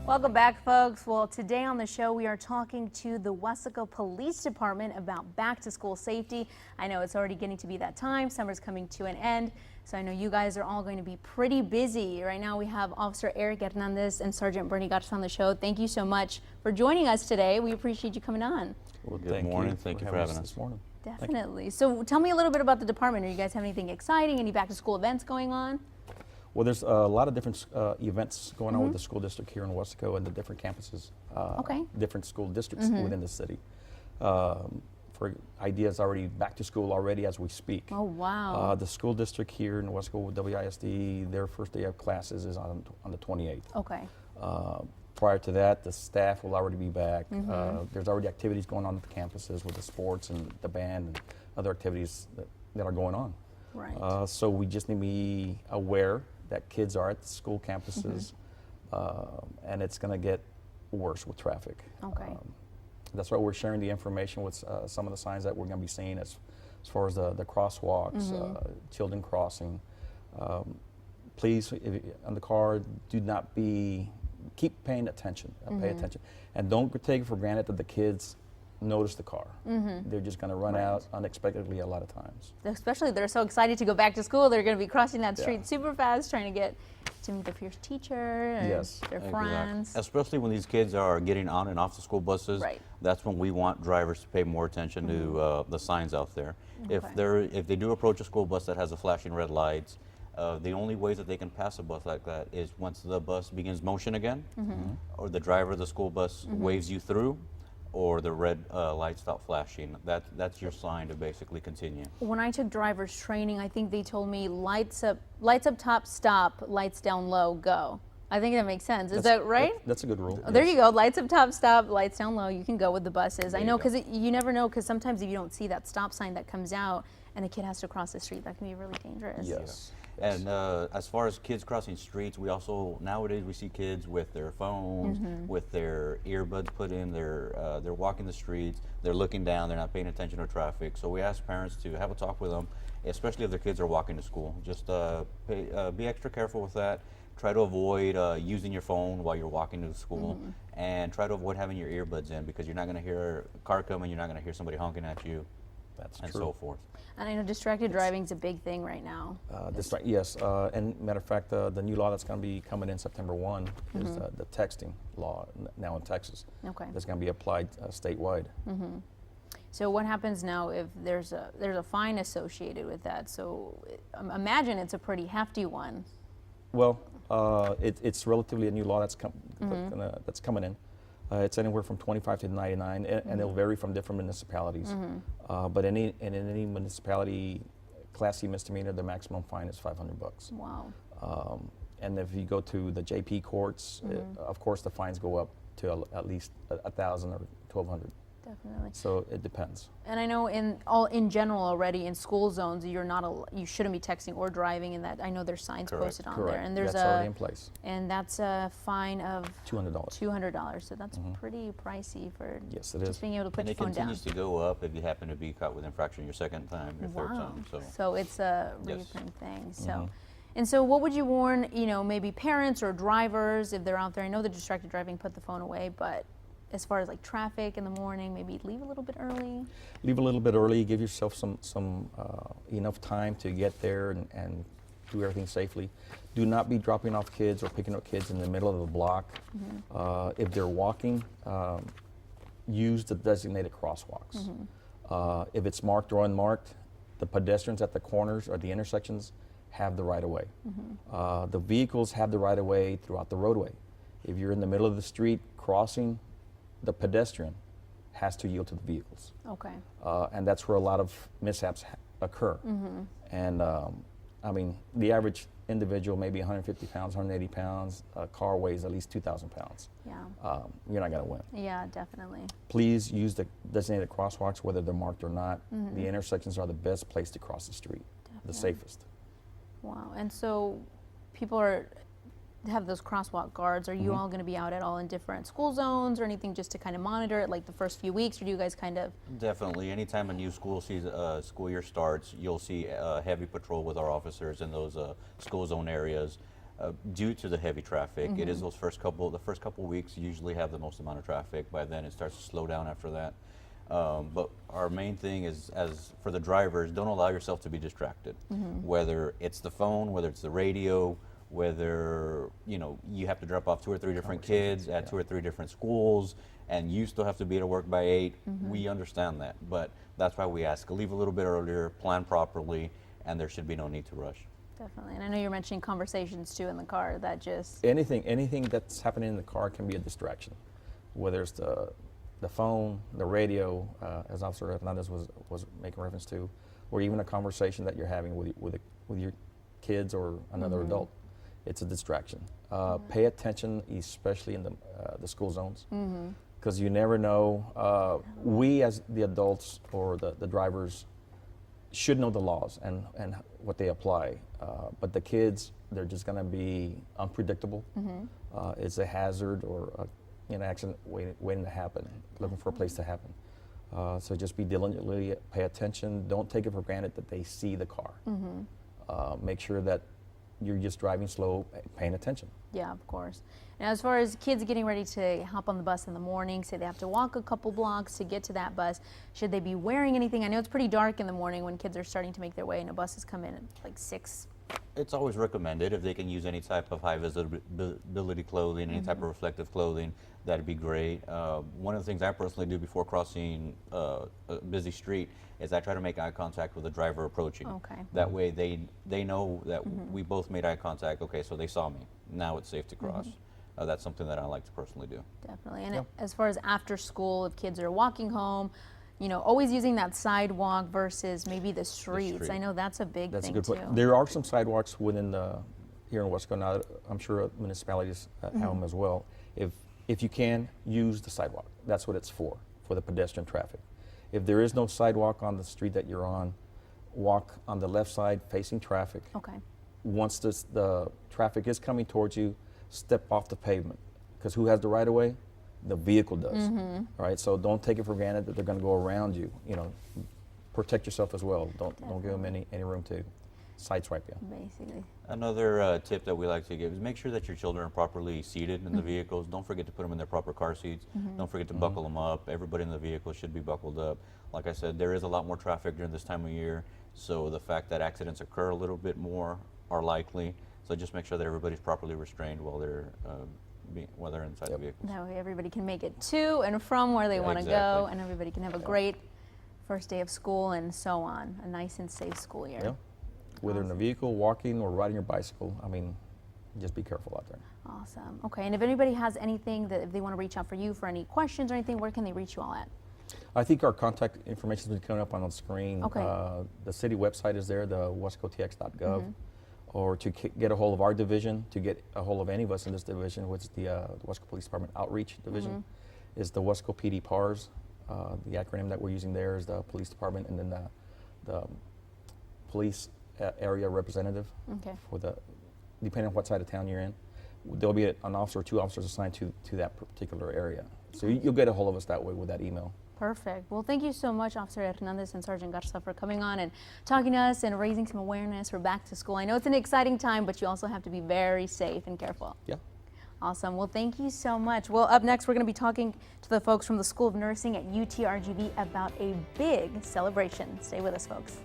Welcome back, folks. Well, today on the show, we are talking to the Weslaco Police Department about back-to-school safety. I know it's already getting to be that time. Summer's coming to an end, so I know you guys are all going to be pretty busy. Right now, we have Officer Eric Hernandez and Sergeant Bernie Gattis on the show. Thank you so much for joining us today. We appreciate you coming on. Well, good morning. Thank you for having us this morning. Definitely. So tell me a little bit about the department. Are you guys having anything exciting? Any back-to-school events going on? Well, there's a lot of different events going on with the school district here in Weslaco and the different campuses, different school districts within the city. For ideas already back to school already as we speak. Oh, wow. The school district here in Weslaco, WISD, their first day of classes is on the 28th. Okay. Prior to that, the staff will already be back. There's already activities going on at the campuses with the sports and the band and other activities that are going on. Right. So we just need to be aware that kids are at the school campuses, and it's going to get worse with traffic. Okay. That's why we're sharing the information with some of the signs that we're going to be seeing as far as the crosswalks, children crossing. Please, on the car, keep paying attention, pay attention. And don't take it for granted that the kids notice the car. They're just going to run out unexpectedly a lot of times. Especially they're so excited to go back to school. They're going to be crossing that street super fast, trying to get to meet their first teacher and their friends. Especially when these kids are getting on and off the school buses. Right. That's when we want drivers to pay more attention to the signs out there. Okay. If they do approach a school bus that has a flashing red lights, the only ways that they can pass a bus like that is once the bus begins motion again, or the driver of the school bus waves you through, or the red lights stop flashing. That's your sign to basically continue. When I took driver's training, I think they told me lights up top, stop, lights down low, go. I think that makes sense. Is that right? That's a good rule. Oh, there you go. Lights up top, stop, lights down low. You can go with the buses. I know, because you never know, because sometimes if you don't see that stop sign that comes out and the kid has to cross the street, that can be really dangerous. Yes. And as far as kids crossing streets, we also, nowadays we see kids with their phones, with their earbuds put in, they're walking the streets, they're looking down, they're not paying attention to traffic. So we ask parents to have a talk with them, especially if their kids are walking to school. Just be extra careful with that. Try to avoid using your phone while you're walking to school, and try to avoid having your earbuds in, because you're not going to hear a car coming, you're not going to hear somebody honking at you. That's and true. so forth. And I know distracted driving is a big thing right now. Yes, and matter of fact, the new law that's going to be coming in September 1 is the texting law now in Texas. Okay. That's going to be applied statewide. So what happens now if there's a fine associated with that? So imagine it's a pretty hefty one. Well, it's relatively a new law that's coming in. It's anywhere from 25 to 99, and it'll vary from different municipalities. But in any municipality, Class C misdemeanor, the maximum fine is $500. Wow. And if you go to the JP courts, of course the fines go up to at least $1,000 or $1,200. Definitely. So it depends. And I know in general already in school zones you shouldn't be texting or driving, and that I know there's signs posted on there, and there's that's already in place. And that's a fine of $200. $200. So that's pretty pricey for just being able to put your phone down. And it continues to go up if you happen to be caught with infraction your second time, your third time. So it's a recurring thing. So. And so what would you warn, maybe parents or drivers if they're out there? I know the distracted driving, put the phone away, but as far as like traffic in the morning, maybe leave a little bit early? Leave a little bit early, give yourself some enough time to get there and do everything safely. Do not be dropping off kids or picking up kids in the middle of the block. If they're walking, use the designated crosswalks. If it's marked or unmarked, the pedestrians at the corners or the intersections have the right of way. The vehicles have the right of way throughout the roadway. If you're in the middle of the street crossing, the pedestrian has to yield to the vehicles. Okay. And that's where a lot of mishaps occur. And I mean, the average individual may be 150 pounds, 180 pounds. A car weighs at least 2,000 pounds. Yeah. You're not going to win. Yeah, definitely. Please use the designated crosswalks, whether they're marked or not. The intersections are the best place to cross the street, the safest. Wow. And so people have those crosswalk guards. Are you all going to be out at all in different school zones or anything, just to kind of monitor it like the first few weeks, or do you guys kind of? Definitely. Anytime a new school year starts, you'll see heavy patrol with our officers in those school zone areas. due to the heavy traffic. It is the first couple weeks usually have the most amount of traffic. By then it starts to slow down after that. But our main thing is, as for the drivers, don't allow yourself to be distracted. Whether it's the phone, whether it's the radio, whether you have to drop off 2 or 3 different kids at 2 or 3 different schools, and you still have to be to work by 8. We understand that, but that's why we ask, leave a little bit earlier, plan properly, and there should be no need to rush. Definitely, and I know you're mentioning conversations too in the car. That just Anything that's happening in the car can be a distraction, whether it's the phone, the radio, as Officer Hernandez was making reference to, or even a conversation that you're having with your kids or another adult. It's a distraction. Pay attention, especially in the school zones, because you never know. We as the adults or the drivers should know the laws and what they apply, but the kids, they're just going to be unpredictable. It's a hazard or an accident waiting to happen, looking for a place to happen. So just be diligently, pay attention. Don't take it for granted that they see the car. Make sure that you're just driving slow, paying attention. Yeah, of course. Now, as far as kids getting ready to hop on the bus in the morning, say they have to walk a couple blocks to get to that bus, should they be wearing anything? I know it's pretty dark in the morning when kids are starting to make their way and the buses come in at like 6. It's always recommended if they can use any type of high visibility clothing, any type of reflective clothing, that'd be great. One of the things I personally do before crossing a busy street is I try to make eye contact with the driver approaching. Okay. That way they know that we both made eye contact. Okay, so they saw me. Now it's safe to cross. That's something that I like to personally do. Definitely. And as far as after school, if kids are walking home, always using that sidewalk versus maybe the streets. I know that's a big thing, That's a good too. point. There are some sidewalks here in Weslaco. Now, I'm sure municipalities have them as well. If you can, use the sidewalk. That's what it's for the pedestrian traffic. If there is no sidewalk on the street that you're on, walk on the left side facing traffic. Okay. Once the traffic is coming towards you, step off the pavement, because who has the right of way? The vehicle does. All right, so don't take it for granted that they're going to go around you. Protect yourself as well. Don't give them any room to sideswipe you. Basically. Another tip that we like to give is make sure that your children are properly seated in the vehicles. Don't forget to put them in their proper car seats. Don't forget to buckle them up. Everybody in the vehicle should be buckled up. Like I said, there is a lot more traffic during this time of year, so the fact that accidents occur a little bit more are likely. So just make sure that everybody's properly restrained while they're inside the vehicle. That way everybody can make it to and from where they want to go, and everybody can have a great first day of school and so on. A nice and safe school year. Yeah. Whether in a vehicle, walking, or riding your bicycle, just be careful out there. Awesome. Okay, and if anybody has anything that if they want to reach out for you for any questions or anything, where can they reach you all at? I think our contact information has been coming up on the screen. Okay. The city website is there, the wescotx.gov. Or to get a hold of our division, to get a hold of any of us in this division, which is the Weslaco Police Department Outreach Division, is the Weslaco PD PARS. The acronym that we're using there is the Police Department, and then the Police Area Representative. Okay. Depending on what side of town you're in, there'll be an officer or 2 officers assigned to that particular area. So you'll get a hold of us that way with that email. Perfect. Well, thank you so much, Officer Hernandez and Sergeant Garza, for coming on and talking to us and raising some awareness for back to school. I know it's an exciting time, but you also have to be very safe and careful. Yeah. Awesome. Well, thank you so much. Well, up next, we're going to be talking to the folks from the School of Nursing at UTRGV about a big celebration. Stay with us, folks.